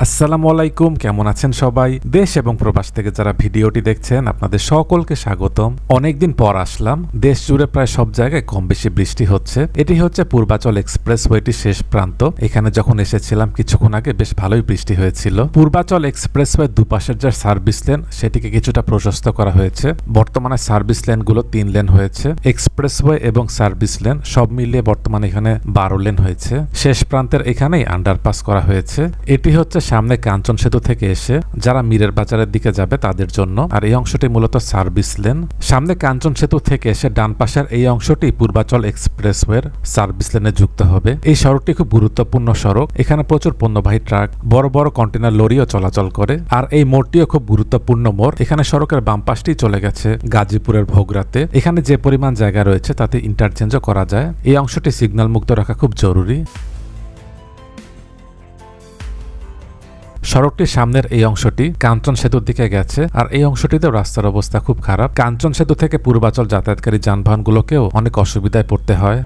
আসসালামু আলাইকুম, কেমন আছেন সবাই? দেশ এবং প্রবাস থেকে যারা ভিডিওটি দেখছেন আপনাদের সকলকে স্বাগতম। অনেকদিন পর আসলাম। দেশ জুড়ে প্রায় সব জায়গায় কম বেশি বৃষ্টি হচ্ছে। এটি হচ্ছে পূর্বাচল এক্সপ্রেসওয়েটির শেষ প্রান্ত। এখানে যখন এসেছিলাম কিছুক্ষণ আগে বেশ ভালোই বৃষ্টি হয়েছিল। পূর্বাচল এক্সপ্রেসওয়ে দুপাশের যে সার্ভিস লেন সেটিকে কিছুটা প্রশস্ত করা হয়েছে। বর্তমানে সার্ভিস লেনগুলো 3 লেন হয়েছে। এক্সপ্রেসওয়ে এবং সার্ভিস লেন সব মিলিয়ে বর্তমানে এখানে 12 লেন হয়েছে। শেষ প্রান্তের এখানেই আন্ডারপাস করা হয়েছে। এটি হচ্ছে সামনে কাঞ্চন সেতু থেকে এসে যারা মীরের বাজারের দিকে যাবে তাদের জন্য, আর এই অংশটি মূলত সার্ভিস লেন। সামনে কাঞ্চন সেতু থেকে এসে ডান পাশের এই অংশটি পূর্বাচল এক্সপ্রেসওয়ের সার্ভিস লেনে যুক্ত হবে। এই সড়কটি খুব গুরুত্বপূর্ণ সড়ক। এখানে প্রচুর পণ্যবাহী ট্রাক, বড় বড় কন্টেনার লরিও চলাচল করে। আর এই মোড়টিও খুব গুরুত্বপূর্ণ মোড়। এখানে সড়কের বাম পাশটি চলে গেছে গাজীপুরের ভোগরাতে। এখানে যে পরিমাণ জায়গা রয়েছে তাতে ইন্টারচেঞ্জও করা যায়। এই অংশটি সিগন্যাল মুক্ত রাখা খুব জরুরি। সড়কটির সামনের এই অংশটি কাঞ্চন সেতুর দিকে গেছে, আর এই অংশটিতেও রাস্তার অবস্থা খুব খারাপ। কাঞ্চন সেতু থেকে পূর্বাচল যাতায়াতকারী যানবাহনগুলোকেও অনেক অসুবিধায় পড়তে হয়।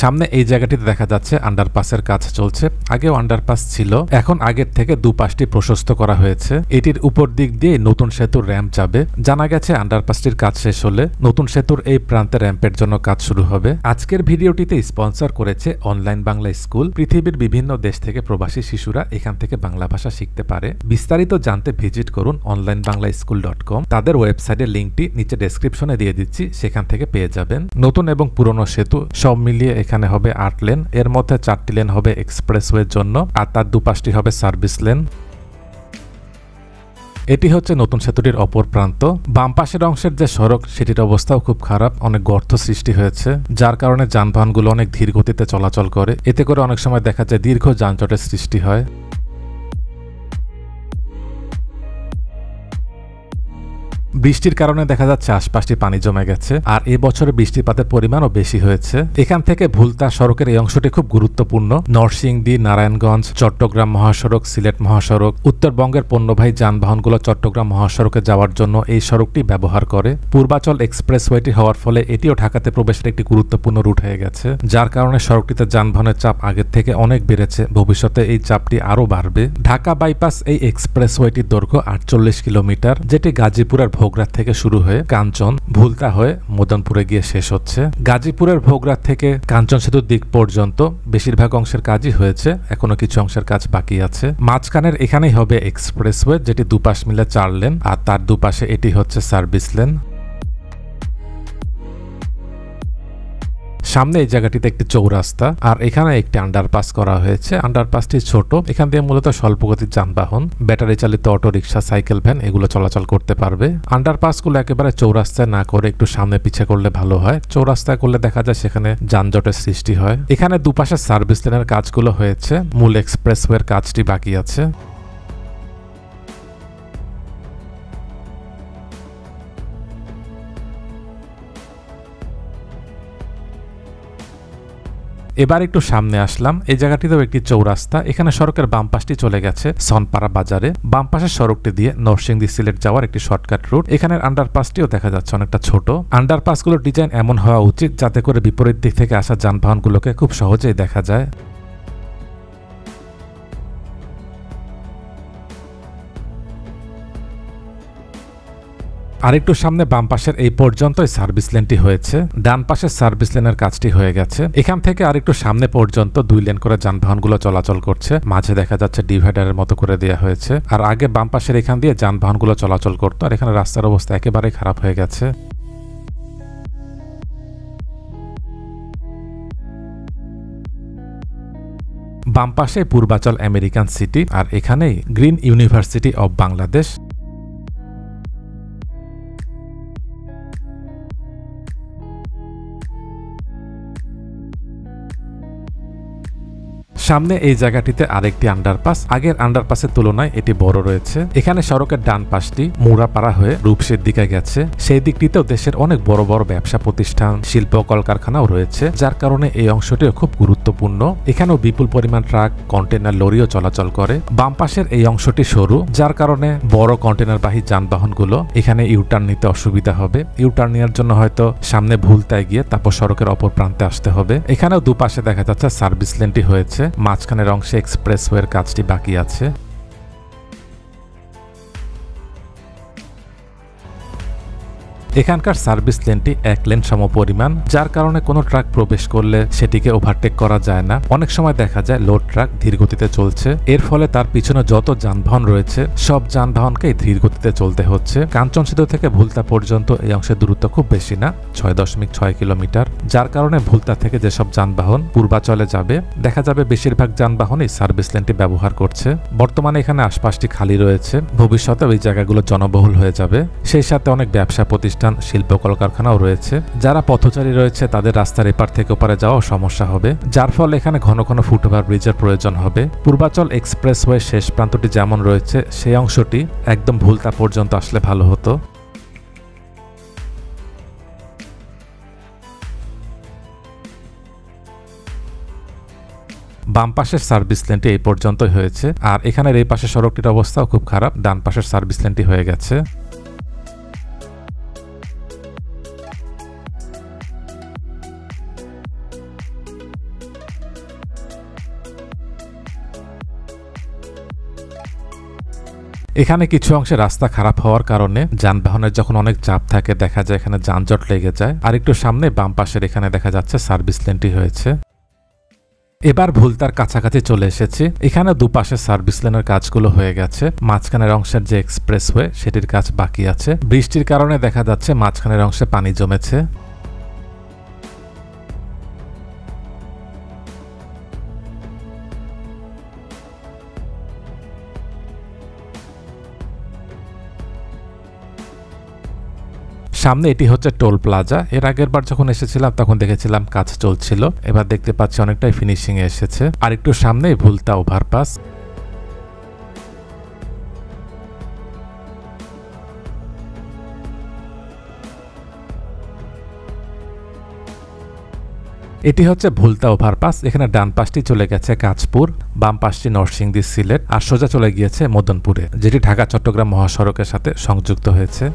সামনে এই জায়গাটিতে দেখা যাচ্ছে আন্ডারপাসের কাজ চলছে। আগেও আন্ডারপাস ছিল, এখন আগের থেকে দুপাশটি প্রশস্ত করা হয়েছে। এটির উপর দিক দিয়ে নতুন সেতুর র্যাম্প যাবে। জানা গেছে আন্ডারপাসটির কাজ শেষ হলে নতুন সেতুর এই প্রান্তে র্যাম্পের জন্য কাজ শুরু হবে। আজকের ভিডিওটিতে স্পন্সর করেছে অনলাইন বাংলা স্কুল। পৃথিবীর বিভিন্ন দেশ থেকে প্রবাসী শিশুরা এখান থেকে বাংলা ভাষা শিখতে পারে। বিস্তারিত জানতে ভিজিট করুন onlinebanglaschool.com। তাদের ওয়েবসাইটের লিঙ্কটি নিচে ডেসক্রিপশনে দিয়ে দিচ্ছি, সেখান থেকে পেয়ে যাবেন। নতুন এবং পুরনো সেতু সব মিলিয়ে এখানে হবে 8 লেন। এর মধ্যে 4টি লেন হবে এক্সপ্রেসওয়ের জন্য, আর তার দুপাশটি হবে সার্ভিস লেন। এটি হচ্ছে নতুন সেতুটির অপর প্রান্ত। বাম পাশের অংশের যে সড়ক সেটির অবস্থাও খুব খারাপ। অনেক গর্ত সৃষ্টি হয়েছে, যার কারণে যানবাহনগুলো অনেক ধীর গতিতে চলাচল করে। এতে করে অনেক সময় দেখা যায় দীর্ঘ যানজটের সৃষ্টি হয়। বৃষ্টির কারণে দেখা যাচ্ছে আশপাশটি পানি জমে গেছে, আর এবছরে বৃষ্টিপাতের পরিমাণও বেশি হয়েছে। এখান থেকে ভুলতা সড়কের এই অংশটি খুব গুরুত্বপূর্ণ। নরসিংদী, নারায়ণগঞ্জ, চট্টগ্রাম মহাসড়ক, সিলেট মহাসড়ক, উত্তরবঙ্গের পণ্যবাহী যানবাহনগুলো চট্টগ্রাম মহাসড়কে যাওয়ার জন্য এই সড়কটি ব্যবহার করে। পূর্বাচল এক্সপ্রেসওয়েটি হওয়ার ফলে এটিও ঢাকাতে প্রবেশের একটি গুরুত্বপূর্ণ রুট হয়ে গেছে, যার কারণে সড়কটিতে যানবাহনের চাপ আগের থেকে অনেক বেড়েছে। ভবিষ্যতে এই চাপটি আরও বাড়বে। ঢাকা বাইপাস এই এক্সপ্রেসওয়েটির দৈর্ঘ্য 48 কিলোমিটার, যেটি গাজীপুরের ভোগরাত থেকে শুরু হয়ে কাঞ্চন, ভুলতা হয়ে মদনপুরে গিয়ে শেষ হচ্ছে। গাজীপুরের ভোগরাত থেকে কাঞ্চন সেতুর দিক পর্যন্ত বেশিরভাগ অংশের কাজই হয়েছে, এখনো কিছু অংশের কাজ বাকি আছে। মাঝখানের এখানেই হবে এক্সপ্রেসওয়ে, যেটি দুপাশ মিলে 4 লেন, আর তার দুপাশে এটি হচ্ছে সার্ভিস লেন। সামনে এই জায়গাটিতে একটি চৌরাস্তা, আর এখানে একটি আন্ডারপাস করা হয়েছে। আন্ডারপাসটি ছোট, এখান দিয়ে মূলত স্বল্পগতির যানবাহন, ব্যাটারি চালিত অটো রিক্সা, সাইকেল, ভ্যান এগুলো চলাচল করতে পারবে। আন্ডারপাসগুলো একেবারে চৌরাস্তায় না করে একটু সামনে পিছে করলে ভালো হয়। চৌরাস্তায় করলে দেখা যায় সেখানে যানজটের সৃষ্টি হয়। এখানে দুপাশে সার্ভিস লেনের কাজগুলো হয়েছে, মূল এক্সপ্রেসওয়ের কাজটি বাকি আছে। এবার একটু সামনে আসলাম। এই জায়গাটিতেও একটি চৌরাস্তা। এখানে সড়কের বাম পাশটি চলে গেছে সনপাড়া বাজারে। বাম পাশের সড়কটি দিয়ে নরসিংদী সিলেট যাওয়ার একটি শর্টকাট রুট। এখানের আন্ডারপাসটিও দেখা যাচ্ছে অনেকটা ছোট। আন্ডারপাসগুলোর ডিজাইন এমন হওয়া উচিত যাতে করে বিপরীত দিক থেকে আসা যানবাহনগুলোকে খুব সহজেই দেখা যায়। আরেকটু সামনে বাম পাশের এই পর্যন্তই সার্ভিস লেনটি হয়েছে। ডান পাশের সার্ভিস লেনের কাজটি হয়ে গেছে। এখান থেকে আরেকটু সামনে পর্যন্ত 2 লেন করে যানবাহনগুলো চলাচল করছে। মাঝে দেখা যাচ্ছে ডিভাইডারের মতো করে দেওয়া হয়েছে। আর আগে বাম পাশের এখান দিয়ে যানবাহনগুলো চলাচল করতো, আর এখানে রাস্তার অবস্থা একেবারে খারাপ হয়ে গেছে। বাম পাশে পূর্বাচল আমেরিকান সিটি, আর এখানেই গ্রিন ইউনিভার্সিটি অব বাংলাদেশ। সামনে এই জায়গাটিতে আরেকটি আন্ডারপাস, আগের আন্ডারপাসের তুলনায় এটি বড় রয়েছে। এখানে সড়কের ডান পাশটি মুড়াপাড়া হয়ে রূপসীর দিকে গেছে। সেই দিকটিতেও দেশের অনেক বড় বড় ব্যবসা প্রতিষ্ঠান, শিল্প কলকারখানাও রয়েছে, যার কারণে এই অংশটিও খুব গুরুত্বপূর্ণ। এখানেও বিপুল পরিমাণ ট্রাক, কন্টেনার, লরিও চলাচল করে। বাম পাশের এই অংশটি সরু, যার কারণে বড় কন্টেনারবাহী যানবাহনগুলো এখানে ইউটার্ন নিতে অসুবিধা হবে। ইউটার্ন নেওয়ার জন্য হয়তো সামনে ভুলতায় গিয়ে তারপর সড়কের অপর প্রান্তে আসতে হবে। এখানেও দুপাশে দেখা যাচ্ছে সার্ভিস লেনটি হয়েছে, মাঝখানের অংশে এক্সপ্রেসওয়ের কাজটি বাকি আছে। এখানকার সার্ভিস লেনটি এক লেন সমপরিমাণ, যার কারণে কোনো ট্রাক প্রবেশ করলে সেটিকে ওভারটেক করা যায় না। অনেক সময় দেখা যায় লোড ট্রাক ধীর গতিতে চলছে, এর ফলে তার পিছনে যত যানবাহন রয়েছে সব যানবাহনকেই ধীর গতিতে চলতে হচ্ছে। কাঞ্চন সেতু থেকে ভুলতা পর্যন্ত এই অংশের দূরত্ব খুব বেশি না, 6.6 কিলোমিটার, যার কারণে ভুলতা থেকে যেসব যানবাহন পূর্বাচলে যাবে দেখা যাবে বেশিরভাগ যানবাহনই সার্ভিস লেনটি ব্যবহার করছে। বর্তমানে এখানে আশপাশটি খালি রয়েছে, ভবিষ্যতে ওই জায়গাগুলো জনবহুল হয়ে যাবে। সেই সাথে অনেক ব্যবসা প্রতিষ্ঠান, শিল্প কলকারখানাও রয়েছে। যারা পথচারী রয়েছে তাদের রাস্তার এপার থেকে ওপারে যাওয়াও সমস্যা হবে, যার ফলে এখানে ঘন ঘন ফুটওভার ব্রিজের প্রয়োজন হবে। পূর্বাচল এক্সপ্রেসওয়ে শেষ প্রান্তটি যেমন রয়েছে সেই অংশটি একদম ভুলতা পর্যন্ত আসলে ভালো হতো। বাম পাশের সার্ভিস লেনটি এই পর্যন্তই হয়েছে, আর এখানের এই পাশের সড়কটির অবস্থাও খুব খারাপ, ডান পাশের সার্ভিস লেনটি হয়ে গেছে। এখানে কিছু অংশে রাস্তা খারাপ হওয়ার কারণে যানবাহনের যখন অনেক চাপ থাকে দেখা যায় এখানে যানজট লেগে যায়। আর একটু সামনে বাম পাশের এখানে দেখা যাচ্ছে সার্ভিস লেনটি হয়েছে। এবার ভুলতার কাছাকাছি চলে এসেছি। এখানে দুপাশে সার্ভিস লেনের কাজগুলো হয়ে গেছে, মাঝখানের অংশের যে এক্সপ্রেসওয়ে সেটির কাজ বাকি আছে। বৃষ্টির কারণে দেখা যাচ্ছে মাঝখানের অংশে পানি জমেছে। সামনে এটি হচ্ছে টোল প্লাজা। এর আগের বার যখন এসেছিলাম তখন দেখেছিলাম কাজ চলছিল, এবার দেখতে পাচ্ছি অনেকটাই ফিনিশিং এ এসেছে। আর একটু সামনেই ভুলতা ওভারপাস। এটি হচ্ছে ভুলতা ওভারপাস। এখানে ডান পাশটি চলে গেছে কাঁচপুর, বাম পাশটি নরসিংদী, সিলেট, আর সোজা চলে গিয়েছে মদনপুরে, যেটি ঢাকা চট্টগ্রাম মহাসড়কের সাথে সংযুক্ত হয়েছে।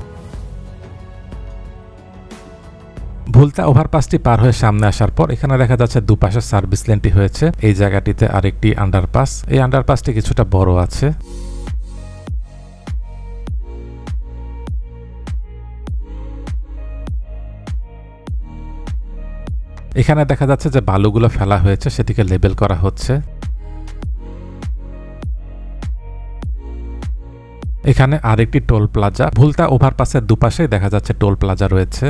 ভুলতা ওভারপাসটি পার হয়ে সামনে আসার পর এখানে দেখা যাচ্ছে দুপাশে সার্ভিস লেনটি হয়েছে। এই জায়গাটিতে আরেকটি আন্ডারপাস, এই আন্ডারপাসটি কিছুটা বড় আছে। এখানে দেখা যাচ্ছে যে বালুগুলো ফেলা হয়েছে সেটিকে লেবেল করা হচ্ছে। এখানে আরেকটি টোল প্লাজা, ভুলতা ওভারপাসের দুপাশেই দেখা যাচ্ছে টোল প্লাজা রয়েছে।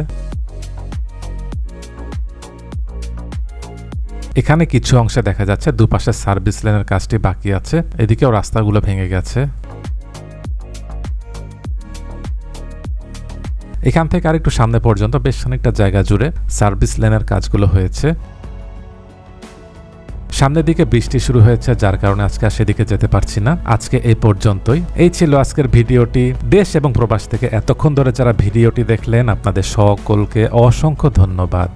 এখানে কিছু অংশে দেখা যাচ্ছে দুপাশের সার্ভিস লেনের কাজটি বাকি আছে, এদিকেও রাস্তাগুলো ভেঙে গেছে। এখান থেকে আরেকটু সামনে পর্যন্ত বেশ খানিকটা জায়গা জুড়ে সার্ভিস লেনের কাজগুলো হয়েছে। সামনের দিকে বৃষ্টি শুরু হয়েছে, যার কারণে আজকে আর সেদিকে যেতে পারছি না। আজকে এই পর্যন্তই। এই ছিল আজকের ভিডিওটি। দেশ এবং প্রবাস থেকে এতক্ষণ ধরে যারা ভিডিওটি দেখলেন আপনাদের সকলকে অসংখ্য ধন্যবাদ।